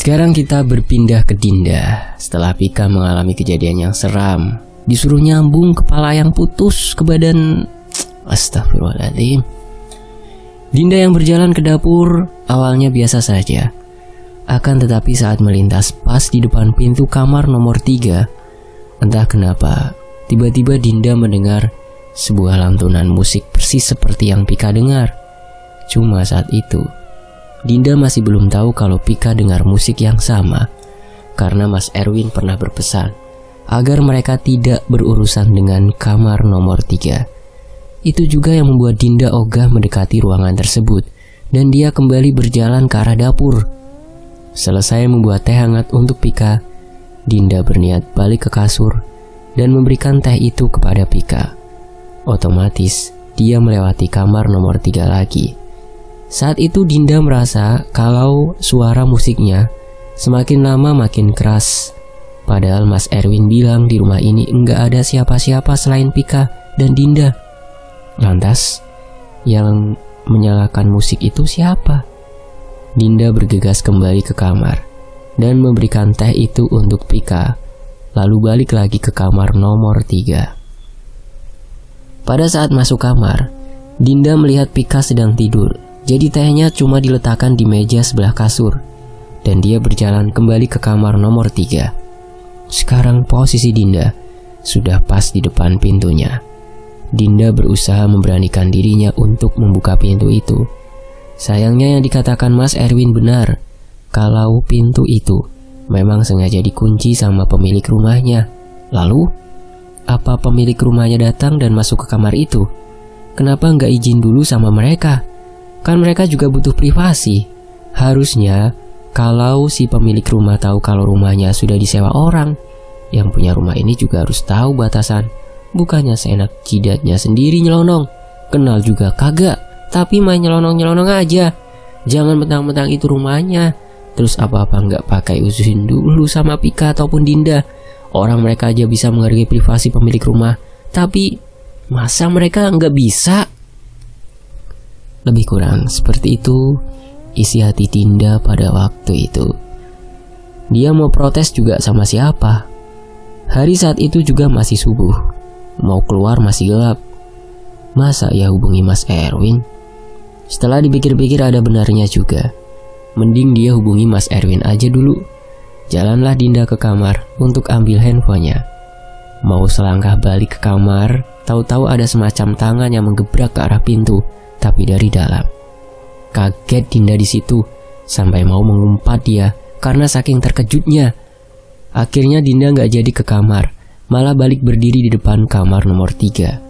Sekarang kita berpindah ke Dinda. Setelah Pika mengalami kejadian yang seram, disuruh nyambung kepala yang putus ke badan. Astagfirullahaladzim. Dinda yang berjalan ke dapur awalnya biasa saja. Akan tetapi saat melintas pas di depan pintu kamar nomor 3, entah kenapa tiba-tiba Dinda mendengar sebuah lantunan musik persis seperti yang Pika dengar. Cuma saat itu Dinda masih belum tahu kalau Pika dengar musik yang sama, karena Mas Erwin pernah berpesan agar mereka tidak berurusan dengan kamar nomor 3. Itu juga yang membuat Dinda ogah mendekati ruangan tersebut, dan dia kembali berjalan ke arah dapur. Selesai membuat teh hangat untuk Pika, Dinda berniat balik ke kasur dan memberikan teh itu kepada Pika. Otomatis dia melewati kamar nomor 3 lagi. Saat itu Dinda merasa kalau suara musiknya semakin lama makin keras. Padahal Mas Erwin bilang di rumah ini enggak ada siapa-siapa selain Pika dan Dinda. Lantas, yang menyalakan musik itu siapa? Dinda bergegas kembali ke kamar dan memberikan teh itu untuk Pika, lalu balik lagi ke kamar nomor 3. Pada saat masuk kamar, Dinda melihat Pika sedang tidur. Jadi tehnya cuma diletakkan di meja sebelah kasur, dan dia berjalan kembali ke kamar nomor 3. Sekarang posisi Dinda sudah pas di depan pintunya. Dinda berusaha memberanikan dirinya untuk membuka pintu itu. Sayangnya yang dikatakan Mas Erwin benar, kalau pintu itu memang sengaja dikunci sama pemilik rumahnya. Lalu, apa pemilik rumahnya datang dan masuk ke kamar itu? Kenapa nggak izin dulu sama mereka? Kan mereka juga butuh privasi. Harusnya kalau si pemilik rumah tahu kalau rumahnya sudah disewa orang, yang punya rumah ini juga harus tahu batasan. Bukannya seenak jidatnya sendiri nyelonong. Kenal juga kagak, tapi main nyelonong-nyelonong aja. Jangan mentang-mentang itu rumahnya, terus apa-apa nggak pakai ususin dulu sama Pika ataupun Dinda. Orang mereka aja bisa menghargai privasi pemilik rumah, tapi masa mereka nggak bisa? Lebih kurang seperti itu isi hati Dinda pada waktu itu. Dia mau protes juga sama siapa? Hari saat itu juga masih subuh. Mau keluar masih gelap. Masa ya hubungi Mas Erwin? Setelah dipikir-pikir ada benarnya juga. Mending dia hubungi Mas Erwin aja dulu. Jalanlah Dinda ke kamar untuk ambil handphonenya. Mau selangkah balik ke kamar, tahu-tahu ada semacam tangan yang menggebrak ke arah pintu, tapi dari dalam. Kaget Dinda di situ, sampai mau mengumpat dia karena saking terkejutnya. Akhirnya Dinda nggak jadi ke kamar, malah balik berdiri di depan kamar nomor 3.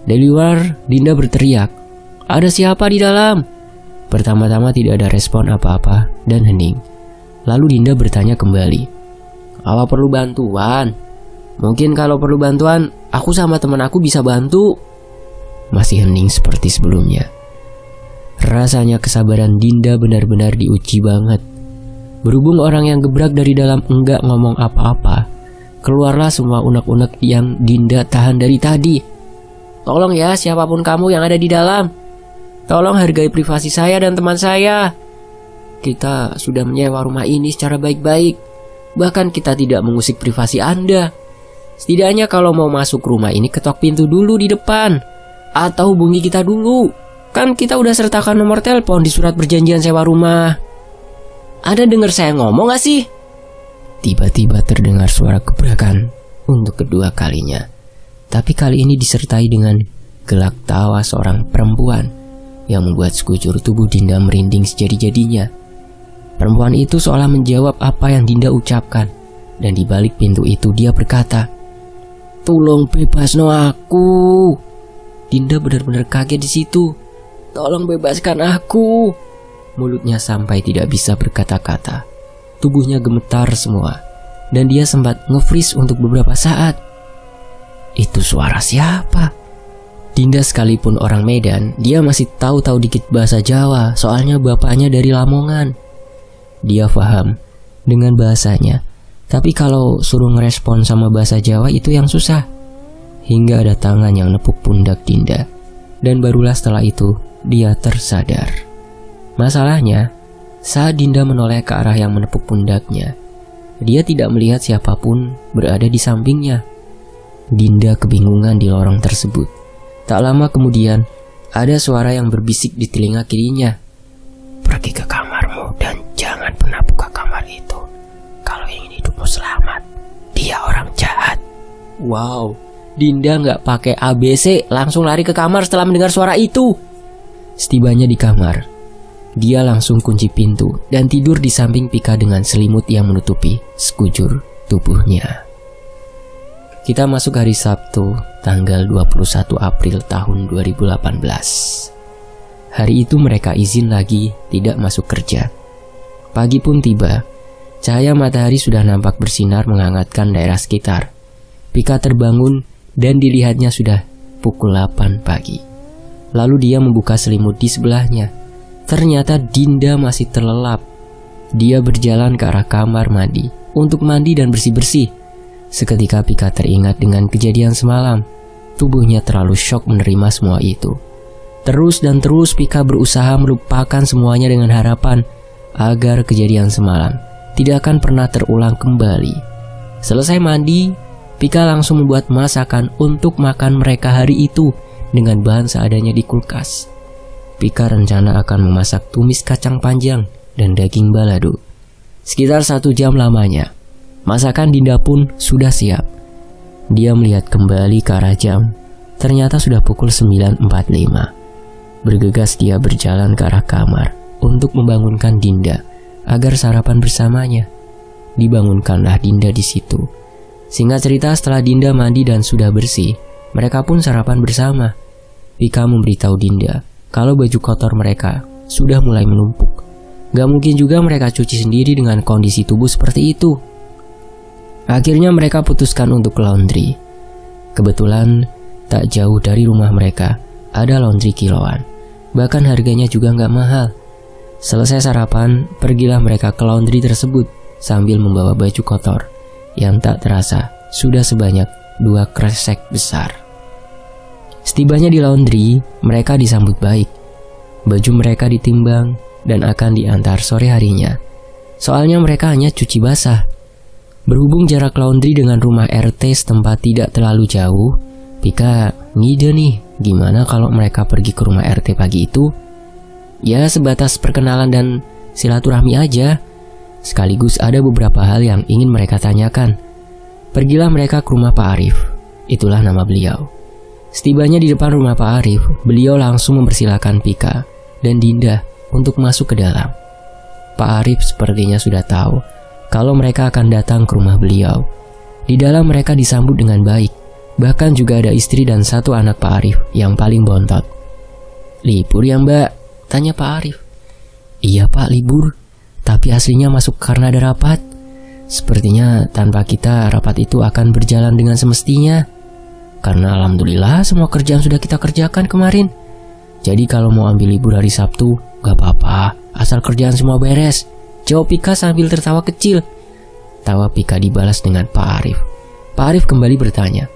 Dari luar, Dinda berteriak, "Ada siapa di dalam?" Pertama-tama tidak ada respon apa-apa dan hening. Lalu Dinda bertanya kembali, "Apa perlu bantuan? Mungkin kalau perlu bantuan, aku sama teman aku bisa bantu." Masih hening seperti sebelumnya. Rasanya kesabaran Dinda benar-benar diuji banget. Berhubung orang yang gebrak dari dalam enggak ngomong apa-apa, keluarlah semua unek-unek yang Dinda tahan dari tadi. "Tolong ya siapapun kamu yang ada di dalam. Tolong hargai privasi saya dan teman saya. Kita sudah menyewa rumah ini secara baik-baik. Bahkan kita tidak mengusik privasi Anda. Setidaknya kalau mau masuk rumah ini ketok pintu dulu di depan. Atau hubungi kita dulu. Kan kita udah sertakan nomor telepon di surat perjanjian sewa rumah. Ada dengar saya ngomong gak sih?" Tiba-tiba terdengar suara gebrakan untuk kedua kalinya. Tapi kali ini disertai dengan gelak tawa seorang perempuan yang membuat sekujur tubuh Dinda merinding sejadi-jadinya. Perempuan itu seolah menjawab apa yang Dinda ucapkan, dan di balik pintu itu dia berkata, "Tolong bebasno aku." Dinda benar-benar kaget di situ. "Tolong bebaskan aku." Mulutnya sampai tidak bisa berkata-kata. Tubuhnya gemetar semua, dan dia sempat nge-freeze untuk beberapa saat. Itu suara siapa? Dinda sekalipun orang Medan, dia masih tahu-tahu dikit bahasa Jawa, soalnya bapaknya dari Lamongan. Dia paham dengan bahasanya, tapi kalau suruh ngerespon sama bahasa Jawa itu yang susah. Hingga ada tangan yang nepuk pundak Dinda, dan barulah setelah itu dia tersadar. Masalahnya, Saat Dinda menoleh ke arah yang menepuk pundaknya, dia tidak melihat siapapun berada di sampingnya. Dinda kebingungan di lorong tersebut. Tak lama kemudian, ada suara yang berbisik di telinga kirinya. "Pergi ke kamarmu dan jangan pernah buka kamar itu. Kalau ingin hidupmu selamat, dia orang jahat." Wow, Dinda nggak pakai ABC, langsung lari ke kamar setelah mendengar suara itu. Setibanya di kamar, dia langsung kunci pintu dan tidur di samping Pika dengan selimut yang menutupi sekujur tubuhnya. Kita masuk hari Sabtu, tanggal 21 April tahun 2018. Hari itu mereka izin lagi tidak masuk kerja. Pagi pun tiba. Cahaya matahari sudah nampak bersinar menghangatkan daerah sekitar. Pika terbangun dan dilihatnya sudah pukul 8 pagi. Lalu dia membuka selimut di sebelahnya. Ternyata Dinda masih terlelap. Dia berjalan ke arah kamar mandi untuk mandi dan bersih-bersih. Seketika Pika teringat dengan kejadian semalam. Tubuhnya terlalu syok menerima semua itu. Terus dan terus Pika berusaha melupakan semuanya dengan harapan agar kejadian semalam tidak akan pernah terulang kembali. Selesai mandi, Pika langsung membuat masakan untuk makan mereka hari itu dengan bahan seadanya di kulkas. Pika rencana akan memasak tumis kacang panjang dan daging balado. Sekitar 1 jam lamanya, masakan Dinda pun sudah siap. Dia melihat kembali ke arah jam. Ternyata sudah pukul 9.45. Bergegas dia berjalan ke arah kamar untuk membangunkan Dinda agar sarapan bersamanya. Dibangunkanlah Dinda di situ. Singkat cerita, setelah Dinda mandi dan sudah bersih, mereka pun sarapan bersama. Pika memberitahu Dinda kalau baju kotor mereka sudah mulai menumpuk. Gak mungkin juga mereka cuci sendiri dengan kondisi tubuh seperti itu. Akhirnya mereka putuskan untuk laundry. Kebetulan tak jauh dari rumah mereka ada laundry kiloan. Bahkan harganya juga gak mahal. Selesai sarapan, pergilah mereka ke laundry tersebut sambil membawa baju kotor yang tak terasa sudah sebanyak 2 kresek besar. Setibanya di laundry, mereka disambut baik. Baju mereka ditimbang dan akan diantar sore harinya. Soalnya mereka hanya cuci basah. Berhubung jarak laundry dengan rumah RT setempat tidak terlalu jauh, Pika ngide nih, gimana kalau mereka pergi ke rumah RT pagi itu? Ya sebatas perkenalan dan silaturahmi aja. Sekaligus ada beberapa hal yang ingin mereka tanyakan. Pergilah mereka ke rumah Pak Arif. Itulah nama beliau. Setibanya di depan rumah Pak Arif, beliau langsung mempersilahkan Pika dan Dinda untuk masuk ke dalam. Pak Arif sepertinya sudah tahu kalau mereka akan datang ke rumah beliau. Di dalam mereka disambut dengan baik. Bahkan juga ada istri dan 1 anak Pak Arif yang paling bontot. "Libur ya Mbak?" tanya Pak Arif. "Iya Pak, libur. Tapi aslinya masuk karena ada rapat. Sepertinya tanpa kita rapat itu akan berjalan dengan semestinya. Karena alhamdulillah semua kerjaan sudah kita kerjakan kemarin. Jadi kalau mau ambil libur hari Sabtu, gak apa-apa, asal kerjaan semua beres," jawab Pika sambil tertawa kecil. Tawa Pika dibalas dengan Pak Arif. Pak Arif kembali bertanya,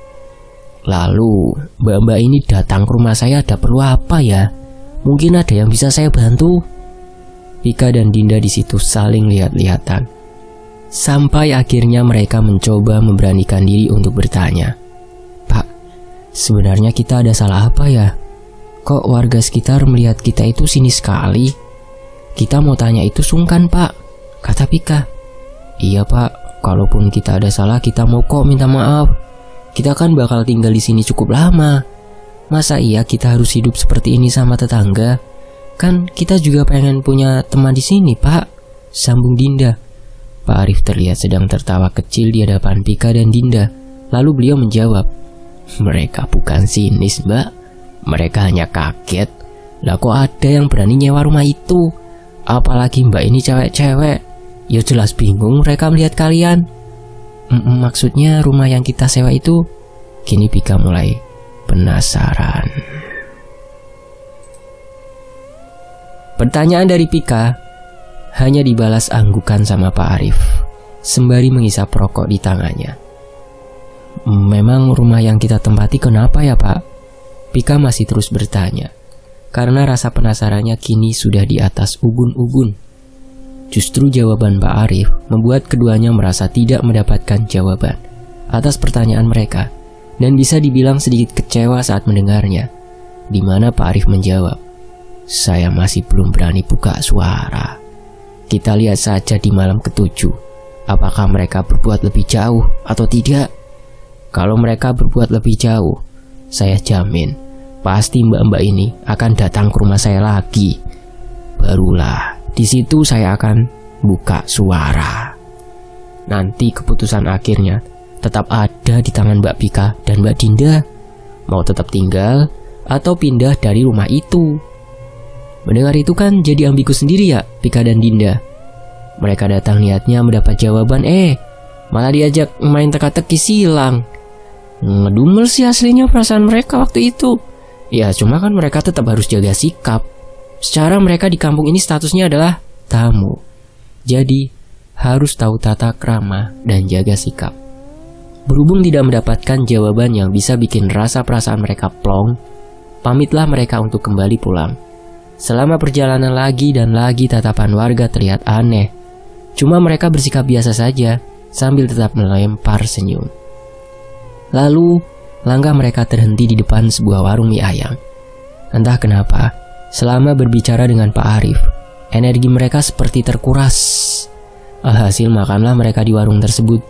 "Lalu mbak-mbak ini datang ke rumah saya ada perlu apa ya? Mungkin ada yang bisa saya bantu?" Pika dan Dinda di situ saling lihat-lihatan. Sampai akhirnya mereka mencoba memberanikan diri untuk bertanya, "Pak, sebenarnya kita ada salah apa ya? Kok warga sekitar melihat kita itu sinis sekali? Kita mau tanya itu sungkan Pak," kata Pika. "Iya Pak, kalaupun kita ada salah kita mau kok minta maaf. Kita kan bakal tinggal di sini cukup lama. Masa iya kita harus hidup seperti ini sama tetangga? Kan kita juga pengen punya teman di sini Pak," sambung Dinda. Pak Arif terlihat sedang tertawa kecil di hadapan Pika dan Dinda. Lalu beliau menjawab, "Mereka bukan sinis Mbak. Mereka hanya kaget. Lah kok ada yang berani nyewa rumah itu? Apalagi Mbak ini cewek-cewek. Ya jelas bingung mereka melihat kalian." Maksudnya rumah yang kita sewa itu?" Kini Pika mulai penasaran. Pertanyaan dari Pika hanya dibalas anggukan sama Pak Arif, sembari menghisap rokok di tangannya. "Memang rumah yang kita tempati kenapa ya Pak?" Pika masih terus bertanya, karena rasa penasarannya kini sudah di atas ubun-ubun. Justru jawaban Pak Arif membuat keduanya merasa tidak mendapatkan jawaban atas pertanyaan mereka dan bisa dibilang sedikit kecewa saat mendengarnya. Di mana Pak Arif menjawab, "Saya masih belum berani buka suara. Kita lihat saja di malam ketujuh, apakah mereka berbuat lebih jauh atau tidak. Kalau mereka berbuat lebih jauh, saya jamin pasti mbak-mbak ini akan datang ke rumah saya lagi. Barulah di situ saya akan buka suara. Nanti keputusan akhirnya tetap ada di tangan Mbak Pika dan Mbak Dinda. Mau tetap tinggal atau pindah dari rumah itu." Mendengar itu kan jadi ambigu sendiri ya Pika dan Dinda. Mereka datang niatnya mendapat jawaban, malah diajak main teka-teki silang. Ngedumel sih aslinya perasaan mereka waktu itu. Ya cuma kan mereka tetap harus jaga sikap. Secara mereka di kampung ini statusnya adalah tamu. Jadi harus tahu tata krama dan jaga sikap. Berhubung tidak mendapatkan jawaban yang bisa bikin rasa perasaan mereka plong, pamitlah mereka untuk kembali pulang. Selama perjalanan lagi dan lagi tatapan warga terlihat aneh. Cuma mereka bersikap biasa saja sambil tetap melempar senyum. Lalu langkah mereka terhenti di depan sebuah warung mie ayam. Entah kenapa, selama berbicara dengan Pak Arif, energi mereka seperti terkuras. Alhasil makanlah mereka di warung tersebut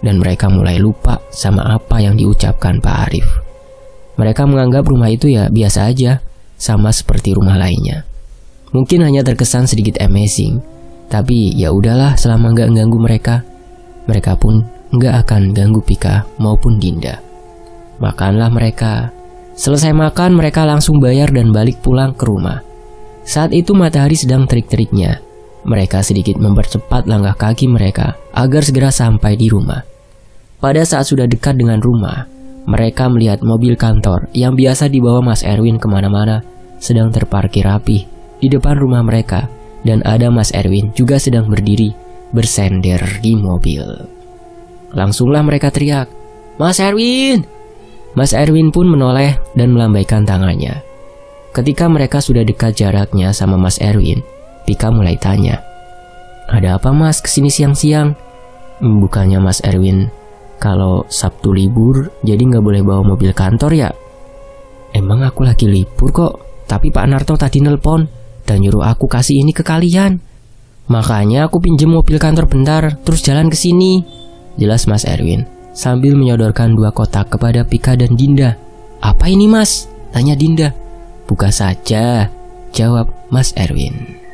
dan mereka mulai lupa sama apa yang diucapkan Pak Arif. Mereka menganggap rumah itu ya biasa aja, sama seperti rumah lainnya. Mungkin hanya terkesan sedikit amazing, tapi ya udahlah selama nggak ganggu mereka. Mereka pun nggak akan ganggu Pika maupun Dinda. Makanlah mereka. Selesai makan mereka langsung bayar dan balik pulang ke rumah. Saat itu matahari sedang terik-teriknya. Mereka sedikit mempercepat langkah kaki mereka agar segera sampai di rumah. Pada saat sudah dekat dengan rumah, mereka melihat mobil kantor yang biasa dibawa Mas Erwin kemana-mana sedang terparkir rapi di depan rumah mereka, dan ada Mas Erwin juga sedang berdiri bersender di mobil. Langsunglah mereka teriak, "Mas Erwin!" Mas Erwin pun menoleh dan melambaikan tangannya. Ketika mereka sudah dekat jaraknya sama Mas Erwin, Pika mulai tanya, "Ada apa mas kesini siang-siang?" "Bukannya Mas Erwin kalau Sabtu libur jadi nggak boleh bawa mobil kantor ya?" "Emang aku lagi libur kok, tapi Pak Narto tadi nelpon dan nyuruh aku kasih ini ke kalian. Makanya aku pinjem mobil kantor bentar terus jalan ke sini," jelas Mas Erwin sambil menyodorkan 2 kotak kepada Pika dan Dinda. "Apa ini mas?" tanya Dinda. "Buka saja," jawab Mas Erwin.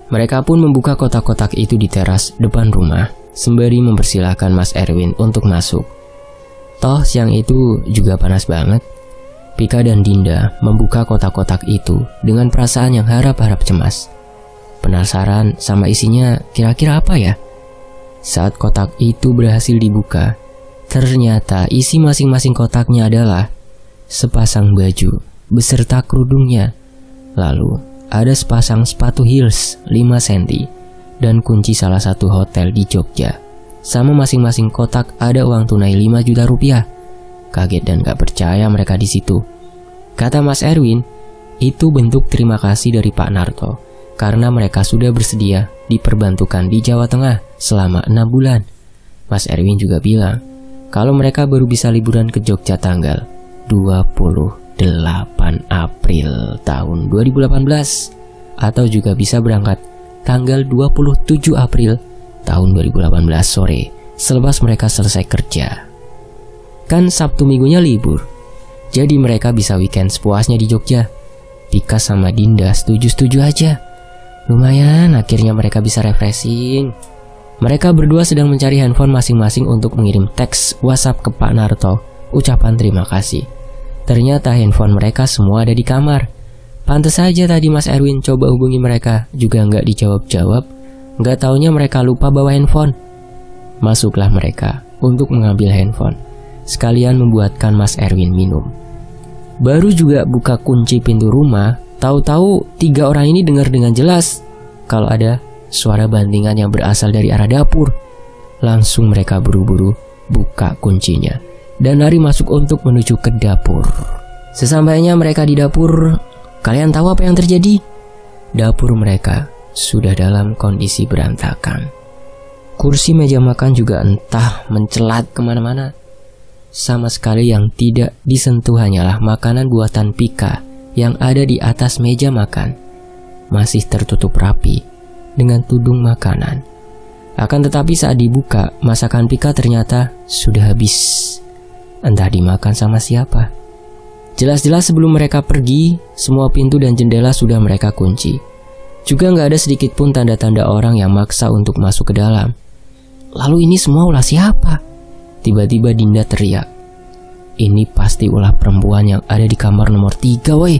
Mereka pun membuka kotak-kotak itu di teras depan rumah sembari mempersilahkan Mas Erwin untuk masuk. Toh siang itu juga panas banget. Pika dan Dinda membuka kotak-kotak itu dengan perasaan yang harap-harap cemas. Penasaran sama isinya kira-kira apa ya? Saat kotak itu berhasil dibuka, ternyata isi masing-masing kotaknya adalah sepasang baju beserta kerudungnya. Lalu ada sepasang sepatu heels 5 cm dan kunci salah satu hotel di Jogja. Sama masing-masing kotak ada uang tunai 5 juta rupiah. Kaget dan gak percaya mereka di situ. Kata Mas Erwin, itu bentuk terima kasih dari Pak Narto karena mereka sudah bersedia diperbantukan di Jawa Tengah selama 6 bulan. Mas Erwin juga bilang kalau mereka baru bisa liburan ke Jogja tanggal 28 April tahun 2018 atau juga bisa berangkat tanggal 27 April tahun 2018 sore selepas mereka selesai kerja. Kan Sabtu minggunya libur, jadi mereka bisa weekend sepuasnya di Jogja. Pika sama Dinda setuju-setuju aja. Lumayan akhirnya mereka bisa refreshing. Mereka berdua sedang mencari handphone masing-masing untuk mengirim teks WhatsApp ke Pak Narto ucapan terima kasih. Ternyata handphone mereka semua ada di kamar. Pantes saja tadi Mas Erwin coba hubungi mereka juga nggak dijawab-jawab. Nggak taunya mereka lupa bawa handphone. Masuklah mereka untuk mengambil handphone, sekalian membuatkan Mas Erwin minum. Baru juga buka kunci pintu rumah, tahu-tahu 3 orang ini dengar dengan jelas kalau ada suara bantingan yang berasal dari arah dapur. Langsung mereka buru-buru buka kuncinya dan lari masuk untuk menuju ke dapur. Sesampainya mereka di dapur, kalian tahu apa yang terjadi? Dapur mereka sudah dalam kondisi berantakan. Kursi meja makan juga entah mencelat kemana-mana. Sama sekali yang tidak disentuh hanyalah makanan buatan Pika yang ada di atas meja makan. Masih tertutup rapi dengan tudung makanan. Akan tetapi saat dibuka, masakan Pika ternyata sudah habis. Entah dimakan sama siapa. Jelas-jelas sebelum mereka pergi, semua pintu dan jendela sudah mereka kunci. Juga nggak ada sedikit pun tanda-tanda orang yang maksa untuk masuk ke dalam. Lalu ini semua ulah siapa? Tiba-tiba Dinda teriak. Ini pasti ulah perempuan yang ada di kamar nomor 3, woi.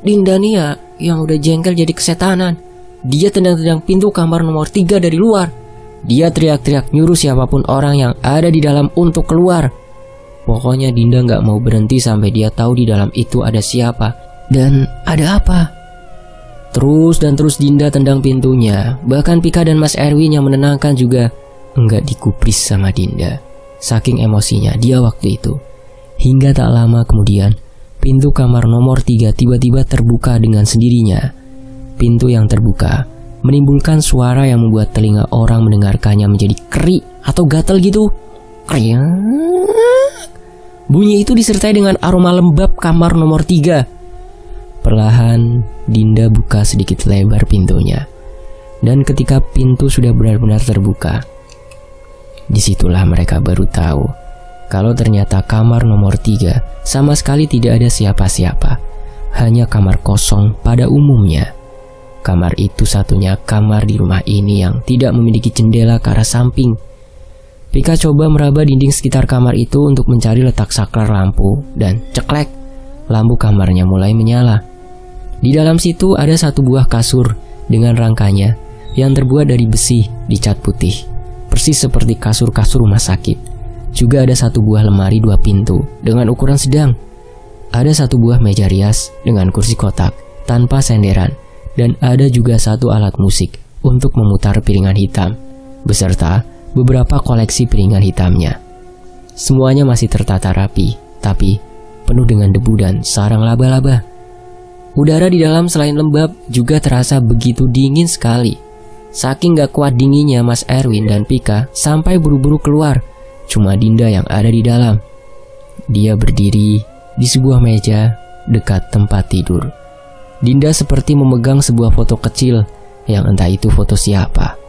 Dinda nih ya, yang udah jengkel jadi kesetanan. Dia tendang-tendang pintu kamar nomor 3 dari luar. Dia teriak-teriak nyuruh siapapun orang yang ada di dalam untuk keluar. Pokoknya Dinda nggak mau berhenti sampai dia tahu di dalam itu ada siapa dan ada apa. Terus dan terus Dinda tendang pintunya. Bahkan Pika dan Mas Erwin yang menenangkan juga enggak digubris sama Dinda. Saking emosinya dia waktu itu. Hingga tak lama kemudian, pintu kamar nomor 3 tiba-tiba terbuka dengan sendirinya. Pintu yang terbuka menimbulkan suara yang membuat telinga orang mendengarkannya menjadi keri atau gatal gitu. Kriak. Bunyi itu disertai dengan aroma lembab kamar nomor 3. Perlahan Dinda buka sedikit lebar pintunya. Dan ketika pintu sudah benar-benar terbuka, disitulah mereka baru tahu kalau ternyata kamar nomor 3 sama sekali tidak ada siapa-siapa. Hanya kamar kosong pada umumnya. Kamar itu satunya kamar di rumah ini yang tidak memiliki jendela ke arah samping. Pika coba meraba dinding sekitar kamar itu untuk mencari letak saklar lampu dan ceklek, lampu kamarnya mulai menyala. Di dalam situ ada satu buah kasur dengan rangkanya yang terbuat dari besi dicat putih. Persis seperti kasur-kasur rumah sakit. Juga ada satu buah lemari 2 pintu dengan ukuran sedang. Ada satu buah meja rias dengan kursi kotak tanpa senderan. Dan ada juga satu alat musik untuk memutar piringan hitam, beserta beberapa koleksi piringan hitamnya. Semuanya masih tertata rapi, tapi penuh dengan debu dan sarang laba-laba. Udara di dalam selain lembab juga terasa begitu dingin sekali. Saking gak kuat dinginnya, Mas Erwin dan Pika sampai buru-buru keluar. Cuma Dinda yang ada di dalam. Dia berdiri di sebuah meja dekat tempat tidur. Dinda seperti memegang sebuah foto kecil yang entah itu foto siapa.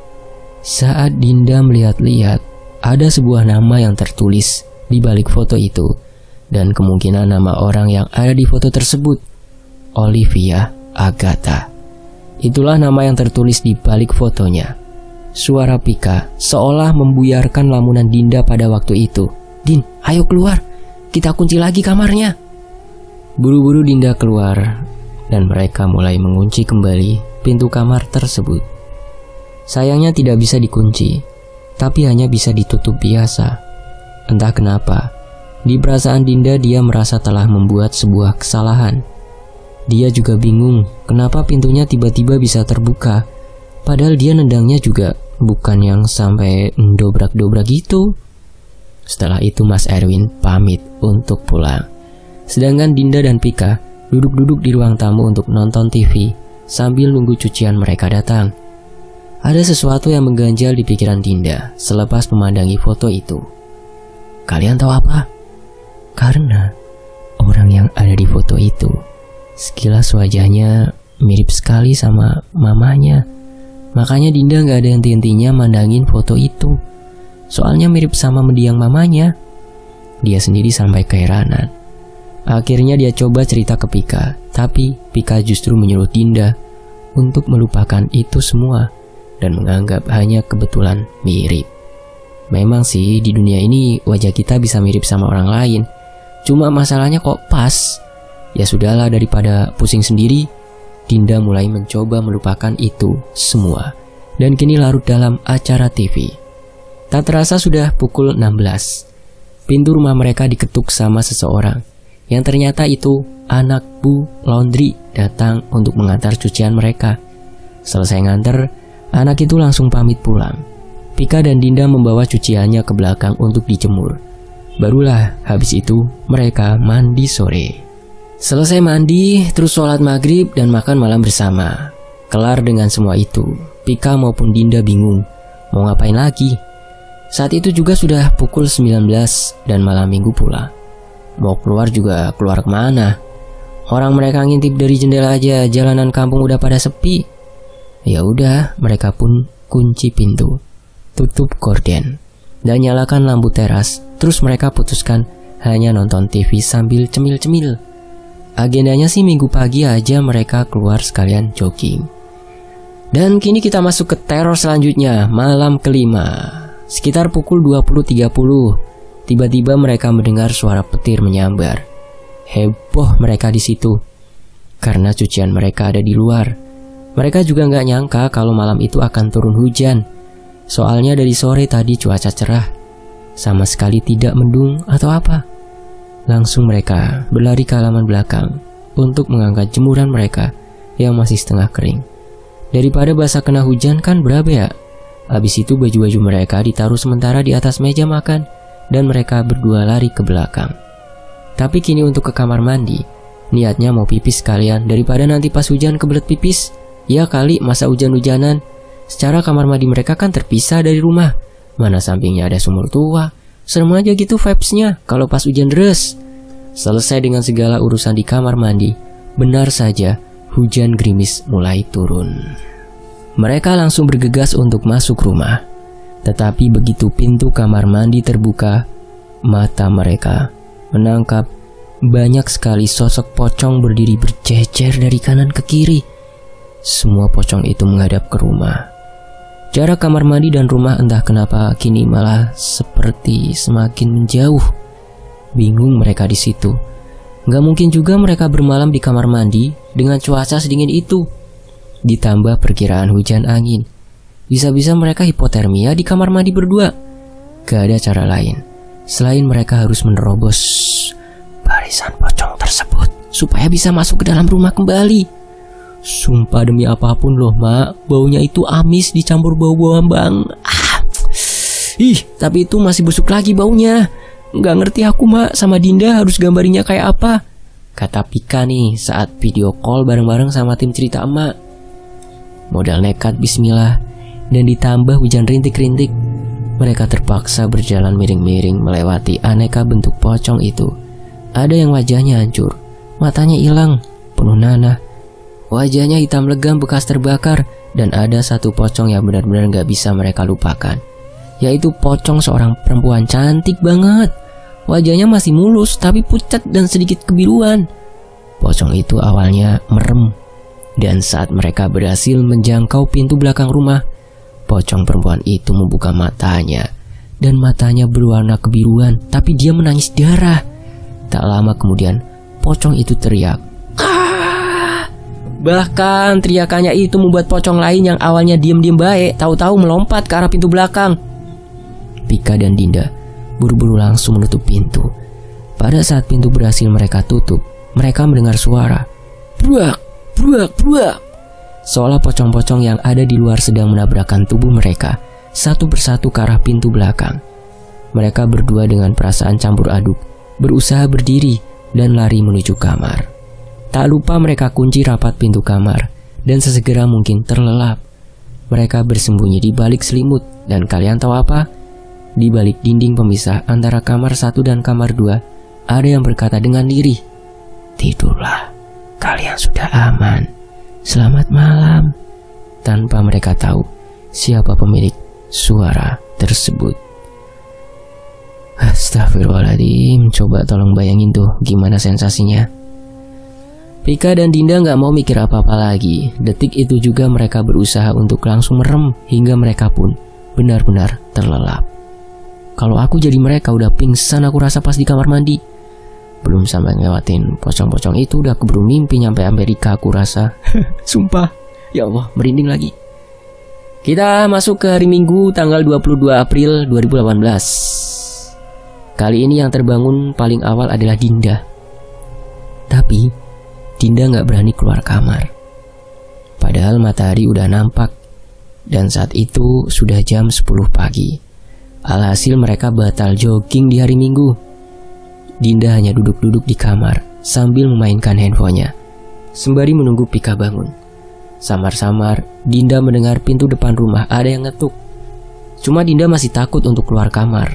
Saat Dinda melihat-lihat, ada sebuah nama yang tertulis di balik foto itu. Dan kemungkinan nama orang yang ada di foto tersebut, Olivia Agatha. Itulah nama yang tertulis di balik fotonya. Suara Pika seolah membuyarkan lamunan Dinda pada waktu itu. Din, ayo keluar. Kita kunci lagi kamarnya. Buru-buru Dinda keluar dan mereka mulai mengunci kembali pintu kamar tersebut. Sayangnya tidak bisa dikunci, tapi hanya bisa ditutup biasa. Entah kenapa, di perasaan Dinda dia merasa telah membuat sebuah kesalahan. Dia juga bingung kenapa pintunya tiba-tiba bisa terbuka, padahal dia nendangnya juga bukan yang sampai dobrak-dobrak gitu. Setelah itu Mas Erwin pamit untuk pulang. Sedangkan Dinda dan Pika duduk-duduk di ruang tamu untuk nonton TV sambil nunggu cucian mereka datang. Ada sesuatu yang mengganjal di pikiran Dinda selepas memandangi foto itu. Kalian tahu apa? Karena orang yang ada di foto itu, sekilas wajahnya mirip sekali sama mamanya. Makanya Dinda gak ada henti-hentinya mandangin foto itu. Soalnya mirip sama mendiang mamanya. Dia sendiri sampai keheranan. Akhirnya dia coba cerita ke Pika, tapi Pika justru menyuruh Dinda untuk melupakan itu semua dan menganggap hanya kebetulan mirip. Memang sih di dunia ini wajah kita bisa mirip sama orang lain. Cuma masalahnya kok pas. Ya sudahlah, daripada pusing sendiri, Dinda mulai mencoba melupakan itu semua. Dan kini larut dalam acara TV. Tak terasa sudah pukul 16. Pintu rumah mereka diketuk sama seseorang, yang ternyata itu anak Bu Laundry datang untuk mengantar cucian mereka. Selesai nganter, anak itu langsung pamit pulang. Pika dan Dinda membawa cuciannya ke belakang untuk dijemur. Barulah habis itu mereka mandi sore. Selesai mandi, terus sholat maghrib dan makan malam bersama. Kelar dengan semua itu, Pika maupun Dinda bingung mau ngapain lagi. Saat itu juga sudah pukul 19 dan malam minggu pula. Mau keluar juga keluar kemana? Orang mereka ngintip dari jendela aja, jalanan kampung udah pada sepi. Ya udah, mereka pun kunci pintu, tutup gorden, dan nyalakan lampu teras. Terus mereka putuskan hanya nonton TV sambil cemil-cemil. Agendanya sih minggu pagi aja mereka keluar sekalian jogging. Dan kini kita masuk ke teror selanjutnya, malam kelima. Sekitar pukul 20.30, tiba-tiba mereka mendengar suara petir menyambar. Heboh mereka di situ, karena cucian mereka ada di luar. Mereka juga nggak nyangka kalau malam itu akan turun hujan. Soalnya dari sore tadi cuaca cerah, sama sekali tidak mendung atau apa. Langsung mereka berlari ke halaman belakang untuk mengangkat jemuran mereka yang masih setengah kering. Daripada basah kena hujan kan berapa ya? Habis itu baju-baju mereka ditaruh sementara di atas meja makan dan mereka berdua lari ke belakang. Tapi kini untuk ke kamar mandi, niatnya mau pipis sekalian daripada nanti pas hujan kebelet pipis. Ya kali masa hujan-hujanan. Secara kamar mandi mereka kan terpisah dari rumah. Mana sampingnya ada sumur tua. Serem aja gitu vibes-nya kalau pas hujan deras. Selesai dengan segala urusan di kamar mandi, benar saja hujan gerimis mulai turun. Mereka langsung bergegas untuk masuk rumah. Tetapi begitu pintu kamar mandi terbuka, mata mereka menangkap banyak sekali sosok pocong berdiri berjejer dari kanan ke kiri. Semua pocong itu menghadap ke rumah. Jarak kamar mandi dan rumah entah kenapa kini malah seperti semakin menjauh. Bingung mereka di situ. Gak mungkin juga mereka bermalam di kamar mandi dengan cuaca sedingin itu. Ditambah perkiraan hujan angin. Bisa-bisa mereka hipotermia di kamar mandi berdua. Gak ada cara lain selain mereka harus menerobos barisan pocong tersebut supaya bisa masuk ke dalam rumah kembali. Sumpah demi apapun loh mak, baunya itu amis dicampur bau-bau ambang. Tapi itu masih busuk lagi baunya. Gak ngerti aku mak sama Dinda harus gambarinya kayak apa, kata Pika nih saat video call bareng-bareng sama tim cerita emak. Modal nekat bismillah dan ditambah hujan rintik-rintik, mereka terpaksa berjalan miring-miring melewati aneka bentuk pocong itu. Ada yang wajahnya hancur, matanya hilang, penuh nanah. Wajahnya hitam legam bekas terbakar. Dan ada satu pocong yang benar-benar gak bisa mereka lupakan, yaitu pocong seorang perempuan cantik banget. Wajahnya masih mulus tapi pucat dan sedikit kebiruan. Pocong itu awalnya merem. Dan saat mereka berhasil menjangkau pintu belakang rumah, pocong perempuan itu membuka matanya. Dan matanya berwarna kebiruan, tapi dia menangis darah. Tak lama kemudian, pocong itu teriak. Bahkan teriakannya itu membuat pocong lain yang awalnya diam-diam baik, tahu-tahu melompat ke arah pintu belakang. Pika dan Dinda buru-buru langsung menutup pintu. Pada saat pintu berhasil mereka tutup, mereka mendengar suara bruak, bruak, bruak. Seolah pocong-pocong yang ada di luar sedang menabrakkan tubuh mereka satu persatu ke arah pintu belakang. Mereka berdua dengan perasaan campur aduk berusaha berdiri dan lari menuju kamar. Tak lupa mereka kunci rapat pintu kamar dan sesegera mungkin terlelap. Mereka bersembunyi di balik selimut dan kalian tahu apa? Di balik dinding pemisah antara kamar 1 dan kamar 2 ada yang berkata dengan lirih, "Tidurlah, kalian sudah aman. Selamat malam." Tanpa mereka tahu siapa pemilik suara tersebut. Astagfirullahaladzim, coba tolong bayangin tuh gimana sensasinya. Pika dan Dinda gak mau mikir apa-apa lagi. Detik itu juga mereka berusaha untuk langsung merem hingga mereka pun benar-benar terlelap. Kalau aku jadi mereka udah pingsan aku rasa pas di kamar mandi. Belum sampai ngelewatin pocong-pocong itu udah keburu mimpi nyampe Amerika aku rasa. Sumpah, ya Allah merinding lagi. Kita masuk ke hari Minggu tanggal 22 April 2018. Kali ini yang terbangun paling awal adalah Dinda. Tapi Dinda gak berani keluar kamar. Padahal matahari udah nampak. Dan saat itu sudah jam 10 pagi. Alhasil mereka batal jogging di hari Minggu. Dinda hanya duduk-duduk di kamar sambil memainkan handphonenya sembari menunggu Pika bangun. Samar-samar Dinda mendengar pintu depan rumah ada yang ngetuk. Cuma Dinda masih takut untuk keluar kamar.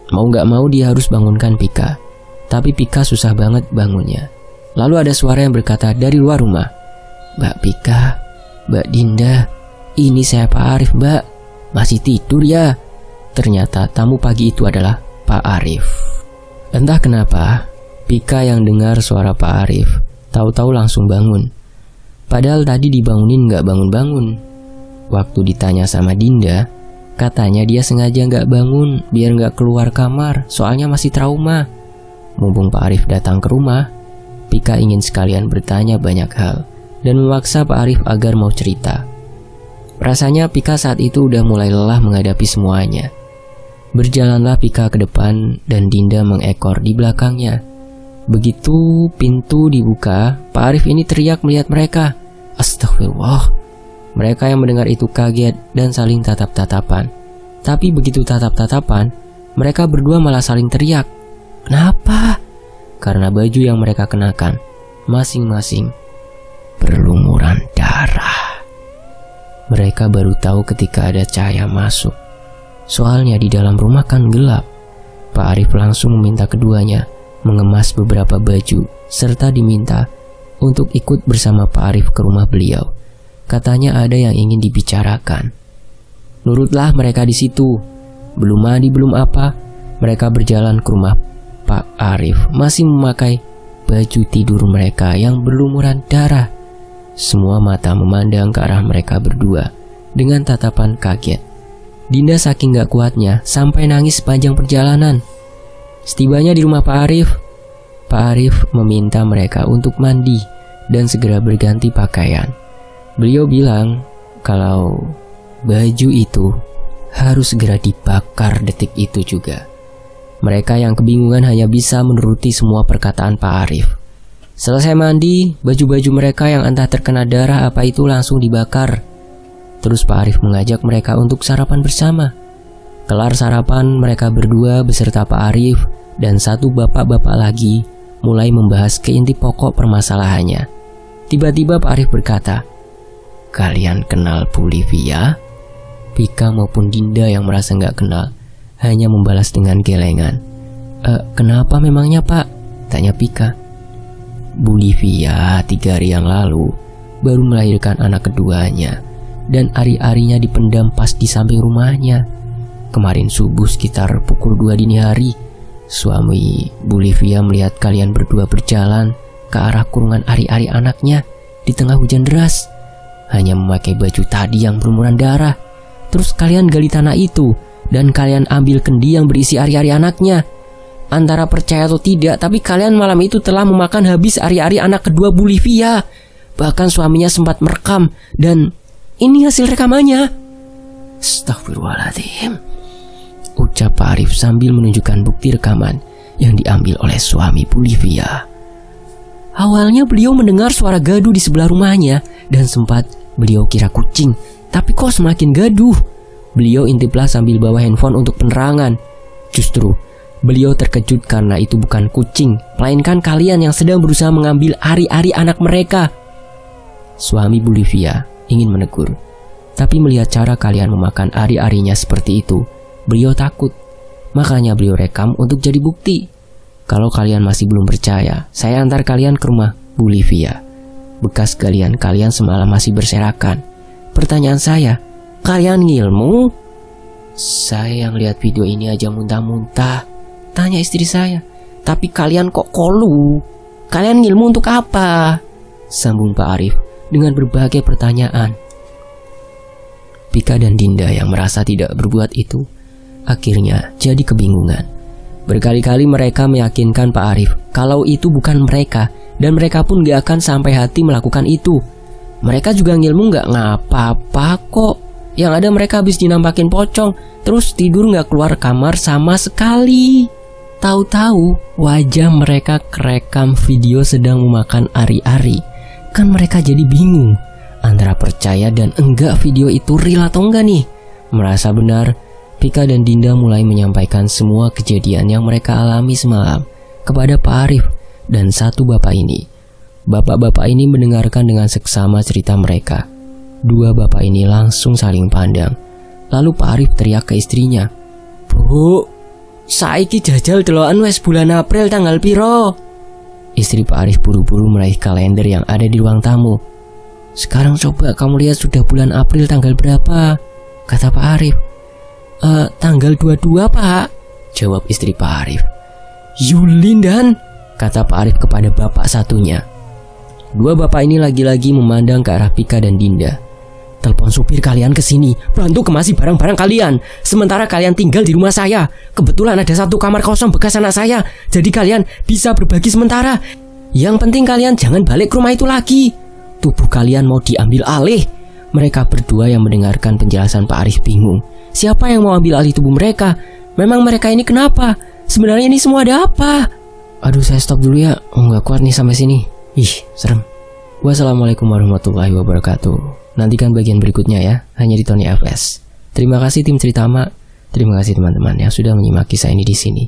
Mau gak mau dia harus bangunkan Pika. Tapi Pika susah banget bangunnya. Lalu ada suara yang berkata dari luar rumah, "Mbak Pika, Mbak Dinda, ini saya Pak Arif, Mbak. Masih tidur ya?" Ternyata tamu pagi itu adalah Pak Arif. Entah kenapa Pika yang dengar suara Pak Arif tahu-tahu langsung bangun. Padahal tadi dibangunin gak bangun-bangun. Waktu ditanya sama Dinda, katanya dia sengaja gak bangun biar gak keluar kamar, soalnya masih trauma. Mumpung Pak Arif datang ke rumah, Pika ingin sekalian bertanya banyak hal dan memaksa Pak Arif agar mau cerita. Rasanya Pika saat itu udah mulai lelah menghadapi semuanya. Berjalanlah Pika ke depan dan Dinda mengekor di belakangnya. Begitu pintu dibuka, Pak Arif ini teriak melihat mereka. Astagfirullah. Mereka yang mendengar itu kaget dan saling tatap-tatapan. Tapi begitu tatap-tatapan, mereka berdua malah saling teriak. Kenapa? Karena baju yang mereka kenakan masing-masing berlumuran darah. Mereka baru tahu ketika ada cahaya masuk. Soalnya di dalam rumah kan gelap. Pak Arif langsung meminta keduanya mengemas beberapa baju serta diminta untuk ikut bersama Pak Arif ke rumah beliau. Katanya ada yang ingin dibicarakan. Nurutlah mereka di situ. Belum mandi belum apa, mereka berjalan ke rumah Pak Arif masih memakai baju tidur mereka yang berlumuran darah. Semua mata memandang ke arah mereka berdua dengan tatapan kaget. Dinda saking gak kuatnya sampai nangis sepanjang perjalanan. Setibanya di rumah Pak Arif meminta mereka untuk mandi dan segera berganti pakaian. Beliau bilang kalau baju itu harus segera dibakar detik itu juga. Mereka yang kebingungan hanya bisa menuruti semua perkataan Pak Arif. Selesai mandi, baju-baju mereka yang entah terkena darah apa itu langsung dibakar. Terus Pak Arif mengajak mereka untuk sarapan bersama. Kelar sarapan, mereka berdua beserta Pak Arif dan satu bapak-bapak lagi mulai membahas ke inti pokok permasalahannya. Tiba-tiba Pak Arif berkata, "Kalian kenal Bu Livia?" Pika maupun Dinda yang merasa nggak kenal hanya membalas dengan gelengan. Kenapa memangnya Pak?" tanya Pika. "Bu Livia 3 hari yang lalu baru melahirkan anak keduanya dan ari-arinya dipendam pas di samping rumahnya. Kemarin subuh sekitar pukul 2 dini hari, suami Bu Livia melihat kalian berdua berjalan ke arah kurungan ari-ari anaknya di tengah hujan deras, hanya memakai baju tadi yang berlumuran darah. Terus kalian gali tanah itu dan kalian ambil kendi yang berisi ari-ari anaknya. Antara percaya atau tidak, tapi kalian malam itu telah memakan habis ari-ari anak kedua Bu Livia. Bahkan suaminya sempat merekam dan ini hasil rekamannya." Astagfirullahaladzim, ucap Pak Arif sambil menunjukkan bukti rekaman yang diambil oleh suami Bu Livia. Awalnya beliau mendengar suara gaduh di sebelah rumahnya dan sempat beliau kira kucing, tapi kok semakin gaduh. Beliau intiplah sambil bawa handphone untuk penerangan. Justru beliau terkejut karena itu bukan kucing, melainkan kalian yang sedang berusaha mengambil ari-ari anak mereka. Suami Bu Livia ingin menegur, tapi melihat cara kalian memakan ari-arinya seperti itu, beliau takut. Makanya beliau rekam untuk jadi bukti. Kalau kalian masih belum percaya, saya antar kalian ke rumah Bu Livia. Bekas galian kalian semalam masih berserakan. Pertanyaan saya, kalian ngilmu? Saya yang lihat video ini aja muntah-muntah, tanya istri saya. Tapi kalian kok kolu? Kalian ngilmu untuk apa? Sambung Pak Arif dengan berbagai pertanyaan. Pika dan Dinda yang merasa tidak berbuat itu akhirnya jadi kebingungan. Berkali-kali mereka meyakinkan Pak Arif kalau itu bukan mereka, dan mereka pun gak akan sampai hati melakukan itu. Mereka juga ngilmu gak ngapa-apa kok. Yang ada mereka habis dinampakin pocong, terus tidur gak keluar kamar sama sekali. Tahu-tahu wajah mereka kerekam video sedang memakan ari-ari. Kan mereka jadi bingung antara percaya dan enggak video itu real atau enggak nih. Merasa benar, Pika dan Dinda mulai menyampaikan semua kejadian yang mereka alami semalam kepada Pak Arif dan satu bapak ini. Bapak-bapak ini mendengarkan dengan seksama cerita mereka Dua bapak ini langsung saling pandang. Lalu Pak Arif teriak ke istrinya, "Bu, saiki jajal delokan wes bulan April tanggal piro?" Istri Pak Arif buru-buru meraih kalender yang ada di ruang tamu. "Sekarang coba kamu lihat sudah bulan April tanggal berapa?" kata Pak Arif. Tanggal 22 Pak," jawab istri Pak Arif. "Yulindan," kata Pak Arif kepada bapak satunya. Dua bapak ini lagi-lagi memandang ke arah Pika dan Dinda. "Telepon supir kalian ke sini, bantu kemasi barang-barang kalian. Sementara kalian tinggal di rumah saya. Kebetulan ada satu kamar kosong bekas anak saya, jadi kalian bisa berbagi sementara. Yang penting kalian jangan balik ke rumah itu lagi. Tubuh kalian mau diambil alih." Mereka berdua yang mendengarkan penjelasan Pak Arif bingung. Siapa yang mau ambil alih tubuh mereka? Memang mereka ini kenapa? Sebenarnya ini semua ada apa? Aduh, saya stop dulu ya. Nggak kuat nih sampai sini. Ih, serem. Wassalamualaikum warahmatullahi wabarakatuh. Nantikan bagian berikutnya ya, hanya di Tony FS. Terima kasih tim Ceritama. Terima kasih teman-teman yang sudah menyimak kisah ini di sini.